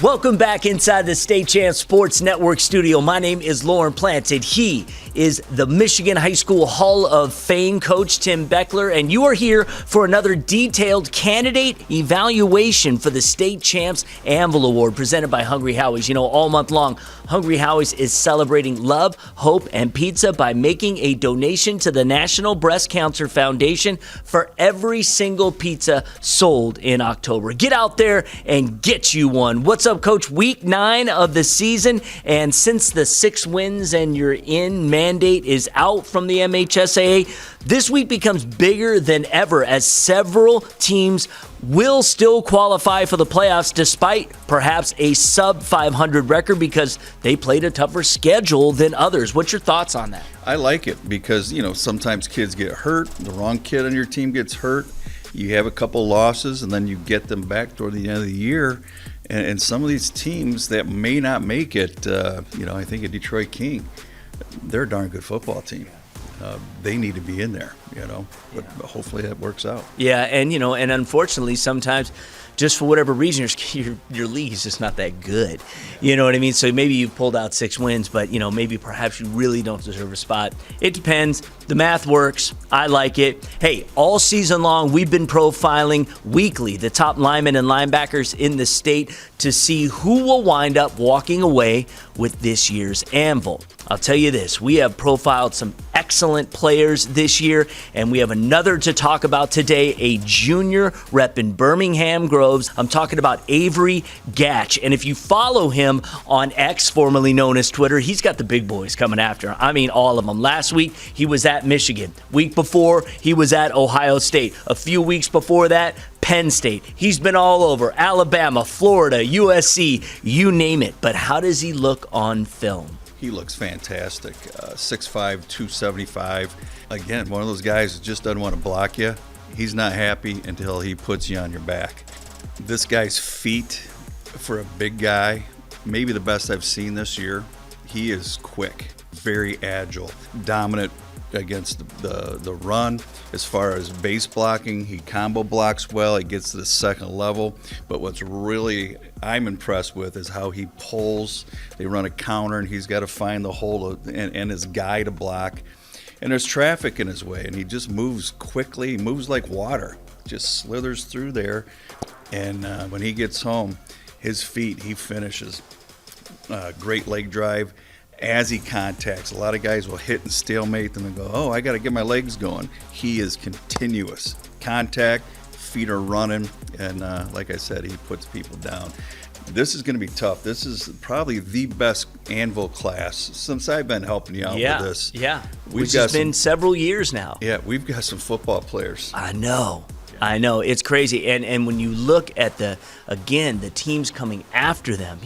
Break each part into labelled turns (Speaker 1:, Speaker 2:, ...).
Speaker 1: Welcome back inside the State Champs Sports Network studio. My name is Lauren Planted. He is the Michigan High School Hall of Fame coach, Tim Beckler, and you are here for another detailed candidate evaluation for the State Champs Anvil Award presented by Hungry Howies. You know, all month long, Hungry Howies is celebrating love, hope, and pizza by making a donation to the National Breast Cancer Foundation for every single pizza sold in October. Get out there and get you one. What's up, Coach? Week 9 of the season, and since the 6 wins and you're in mandate is out from the MHSAA, this week becomes bigger than ever as several teams will still qualify for the playoffs despite perhaps a sub-500 record because they played a tougher schedule than others. What's your thoughts on that?
Speaker 2: I like it because, sometimes kids get hurt. The wrong kid on your team gets hurt. You have a couple losses, and then you get them back toward the end of the year. And some of these teams that may not make it, I think of Detroit King, they're a darn good football team. They need to be in there, but hopefully that works out.
Speaker 1: Yeah, and unfortunately sometimes just for whatever reason your league is just not that good. You know what I mean? So maybe you pulled out 6 wins, but maybe perhaps you really don't deserve a spot. It depends. The math works. I like it. Hey, all season long we've been profiling weekly the top linemen and linebackers in the state to see who will wind up walking away with this year's Anvil. I'll tell you this, we have profiled some excellent players this year, and we have another to talk about today, a junior rep in Birmingham Groves. I'm talking about Avery Gatch, and if you follow him on X, formerly known as Twitter, he's got the big boys coming after him. I mean, all of them. Last week, he was at Michigan. Week before, he was at Ohio State. A few weeks before that, Penn State. He's been all over. Alabama, Florida, USC, you name it. But how does he look on film?
Speaker 2: He looks fantastic. 6'5", 275. Again, one of those guys that just doesn't want to block you. He's not happy until he puts you on your back. This guy's feet, for a big guy, maybe the best I've seen this year. He is quick, very agile, dominant against the run. As far as base blocking, he combo blocks well. He gets to the second level. But what's really I'm impressed with is how he pulls. They run a counter, and he's got to find the hole and his guy to block. And there's traffic in his way, and he just moves quickly. He moves like water, just slithers through there. And when he gets home, his feet, he finishes. Great leg drive. As he contacts, a lot of guys will hit and stalemate them and go, oh, I got to get my legs going. He is continuous. Contact, feet are running, and like I said, he puts people down. This is going to be tough. This is probably the best Anvil class since I've been helping you out with this.
Speaker 1: Yeah, which has been several years now.
Speaker 2: Yeah, we've got some football players.
Speaker 1: I know. It's crazy. And when you look at the teams coming after them,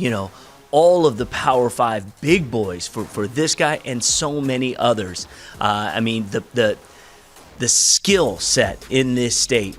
Speaker 1: all of the Power 5 big boys for this guy and so many others. The skill set in this state,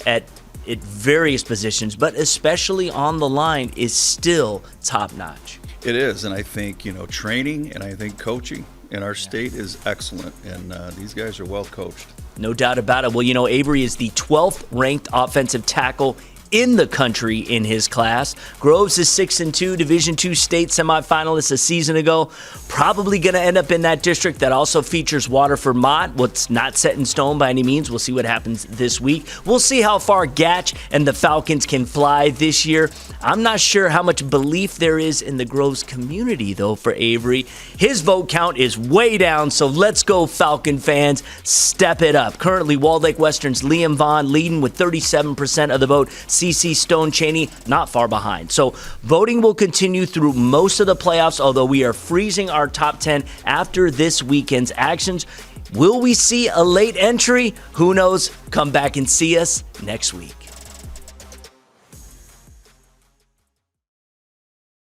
Speaker 1: at various positions, but especially on the line, is still top notch.
Speaker 2: It is, and I think training and I think coaching in our state is excellent, and these guys are well coached.
Speaker 1: No doubt about it. Well, Avery is the 12th ranked offensive tackle in the country in his class. Groves is 6-2, Division II state semifinalist a season ago. Probably going to end up in that district that also features Waterford Mott. What's not set in stone by any means. We'll see what happens this week. We'll see how far Gatch and the Falcons can fly this year. I'm not sure how much belief there is in the Groves community, though, for Avery. His vote count is way down, so let's go, Falcon fans. Step it up. Currently, Walled Lake Western's Liam Vaughn leading with 37% of the vote. CC Stone Chaney not far behind. So voting will continue through most of the playoffs, although we are freezing our top 10 after this weekend's actions. Will we see a late entry? Who knows? Come back and see us next week.